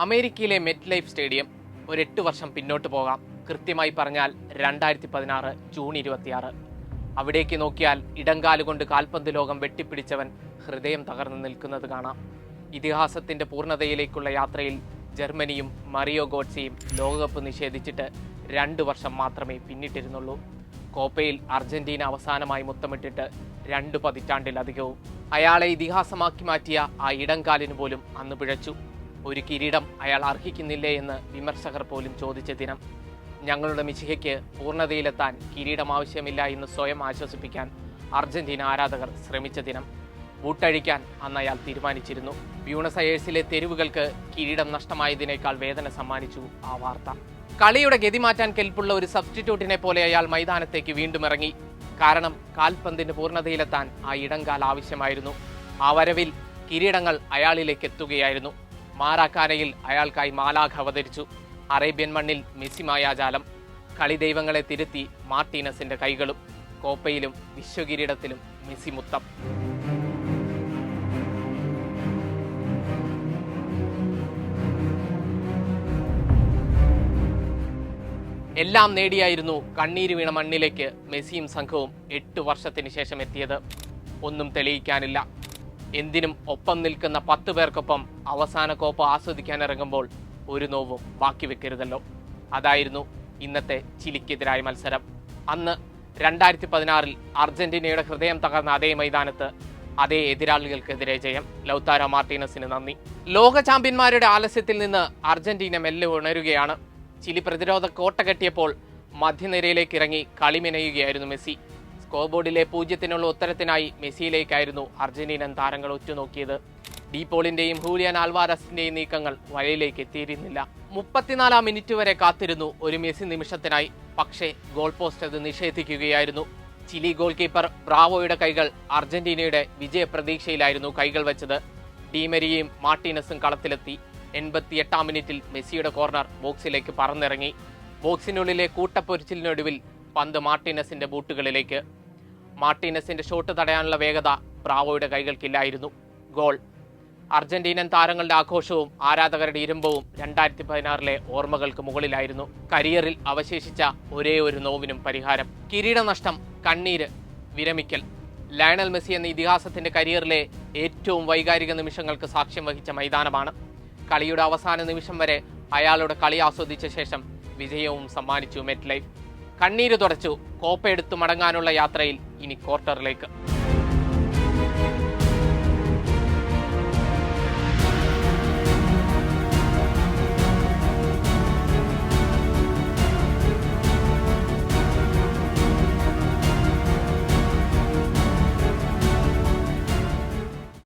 അമേരിക്കയിലെ met life stadium ഒരു 8 വർഷം പിന്നോട്ട് പോകാം. കൃത്യമായി പറഞ്ഞാൽ 2016 ജൂൺ 26. അവിടേക്ക് നോക്കിയാൽ ഇടങ്കാലുകൊണ്ട് കാൽപന്ത് ലോകം വെട്ടിപ്പിടിച്ചവൻ ഹൃദയം തകർന്നു നിൽക്കുന്നത് കാണാം. ഇതിഹാസത്തിന്റെ പൂർണ്ണതയിലേക്കുള്ള യാത്രയിൽ ജർമ്മനിയും മറിയോ ഗോട്സെയും ലോകകപ്പ് നിഷേധിച്ചിട്ട് 2 വർഷം മാത്രമേ പിന്നിട്ടിരുന്നുള്ളൂ. കോപ്പയിൽ അർജന്റീന അവസാനമായി മുത്തമിട്ടിട്ട് 2 പതിറ്റാണ്ടിലധികവും. അയാളെ ഇതിഹാസമാക്കി മാറ്റിയ ആ ഇടംകാലിന് പോലും അന്ന് പിഴച്ചു. ഒരു കിരീടം അയാൾ അർഹിക്കുന്നില്ലേ എന്ന് വിമർശകർ പോലും ചോദിച്ച ദിനം. ഞങ്ങളുടെ മിശിഹയ്ക്ക് പൂർണ്ണതയിലെത്താൻ കിരീടം ആവശ്യമില്ല എന്ന് സ്വയം ആശ്വസിപ്പിക്കാൻ അർജന്റീന ആരാധകർ ശ്രമിച്ച ദിനം. ബൂട്ടഴിക്കാൻ അന്ന് അയാൾ തീരുമാനിച്ചിരുന്നു. ബ്യൂണസ് അയേഴ്സിലെ തെരുവുകൾക്ക് കിരീടം നഷ്ടമായതിനേക്കാൾ വേദന സമ്മാനിച്ചു ആ വാർത്ത. കളിയുടെ ഗതി മാറ്റാൻ കെൽപ്പുള്ള ഒരു സബ്സ്റ്റിറ്റ്യൂട്ടിനെ പോലെ അയാൾ മൈതാനത്തേക്ക് വീണ്ടും ഇറങ്ങി. കാരണം കാൽപന്തിന്റെ പൂർണ്ണതയിലെത്താൻ ആ ഇടംകാൽ ആവശ്യമായിരുന്നു. ആ വരവിൽ കിരീടങ്ങൾ അയാളിലേക്ക് എത്തുകയായിരുന്നു. മാറാക്കാനയിൽ അയാൾക്കായി മാലാഖ അവതരിച്ചു. അറേബ്യൻ മണ്ണിൽ മെസ്സി മായാജാലം. കളി ദൈവങ്ങളെ തിരുത്തി മാർട്ടീനസിന്റെ കൈകളും. കോപ്പയിലും വിശ്വകിരീടത്തിലും മെസ്സി മുത്തം. എല്ലാം നേടിയായിരുന്നു കണ്ണീര് വീണ മണ്ണിലേക്ക് മെസ്സിയും സംഘവും 8 വർഷത്തിന് ശേഷം എത്തിയത്. ഒന്നും തെളിയിക്കാനില്ല. എന്തിനും ഒപ്പം നിൽക്കുന്ന 10 പേർക്കൊപ്പം അവസാന കോപ്പ ആസ്വദിക്കാനിറങ്ങുമ്പോൾ ഒരു നോവും ബാക്കി വെക്കരുതല്ലോ. അതായിരുന്നു ഇന്നത്തെ ചിലിക്കെതിരായ മത്സരം. അന്ന് 2016 അർജന്റീനയുടെ ഹൃദയം തകർന്ന അതേ മൈതാനത്ത് അതേ എതിരാളികൾക്കെതിരെ ജയം. ലൗതാരോ മാർട്ടീനസിന് നന്ദി. ലോക ചാമ്പ്യന്മാരുടെ ആലസ്യത്തിൽ നിന്ന് അർജന്റീന മെല്ലെ ഉണരുകയാണ്. ചിലി പ്രതിരോധ കോട്ട കെട്ടിയപ്പോൾ മധ്യനിരയിലേക്ക് ഇറങ്ങി കളിമെനയുകയായിരുന്നു മെസ്സി. സ്കോർ ബോർഡിലെ 0-നുള്ള ഉത്തരത്തിനായി മെസ്സിയിലേക്കായിരുന്നു അർജന്റീനൻ താരങ്ങൾ ഉറ്റുനോക്കിയത്. ഡീപോളിന്റെയും ഹൂലിയൻ ആൽവാരസിന്റെയും നീക്കങ്ങൾ വലയിലേക്ക് എത്തിയിരുന്നില്ല. 34-ാം മിനിറ്റ് വരെ കാത്തിരുന്നു ഒരു മെസ്സി നിമിഷത്തിനായി. പക്ഷേ ഗോൾ പോസ്റ്റ് അത് നിഷേധിക്കുകയായിരുന്നു. ചിലി ഗോൾ കീപ്പർ ബ്രാവോയുടെ കൈകൾ അർജന്റീനയുടെ വിജയ പ്രതീക്ഷയിലായിരുന്നു കൈകൾ വെച്ചത്. ഡീമരിയയും മാർട്ടീനസും കളത്തിലെത്തി. 88-ാം മിനിറ്റിൽ മെസ്സിയുടെ കോർണർ ബോക്സിലേക്ക് പറന്നിറങ്ങി. ബോക്സിനുള്ളിലെ കൂട്ടപ്പൊരിച്ചിലിനൊടുവിൽ പന്ത് മാർട്ടീനസിന്റെ ബൂട്ടുകളിലേക്ക്. മാർട്ടീനസിന്റെ ഷോട്ട് തടയാനുള്ള വേഗത ബ്രാവോയുടെ കൈകൾക്കില്ലായിരുന്നു. ഗോൾ. അർജന്റീനൻ താരങ്ങളുടെ ആഘോഷവും ആരാധകരുടെ ഇരമ്പവും 2016 ഓർമ്മകൾക്ക് മുകളിലായിരുന്നു. കരിയറിൽ അവശേഷിച്ച ഒരേ ഒരു നോവിനും പരിഹാരം. കിരീടനഷ്ടം, കണ്ണീര്, വിരമിക്കൽ. ലയണൽ മെസ്സി എന്ന ഇതിഹാസത്തിന്റെ കരിയറിലെ ഏറ്റവും വൈകാരിക നിമിഷങ്ങൾക്ക് സാക്ഷ്യം വഹിച്ച മൈതാനമാണ്. കളിയുടെ അവസാന നിമിഷം വരെ അയാളുടെ കളി ആസ്വദിച്ച ശേഷം വിജയവും സമ്മാനിച്ചു മെറ്റ് ലൈഫ്. കണ്ണീര് തുടച്ചു കോപ്പ എടുത്തു മടങ്ങാനുള്ള യാത്രയിൽ ഇനി ക്വാർട്ടറിലേക്ക്.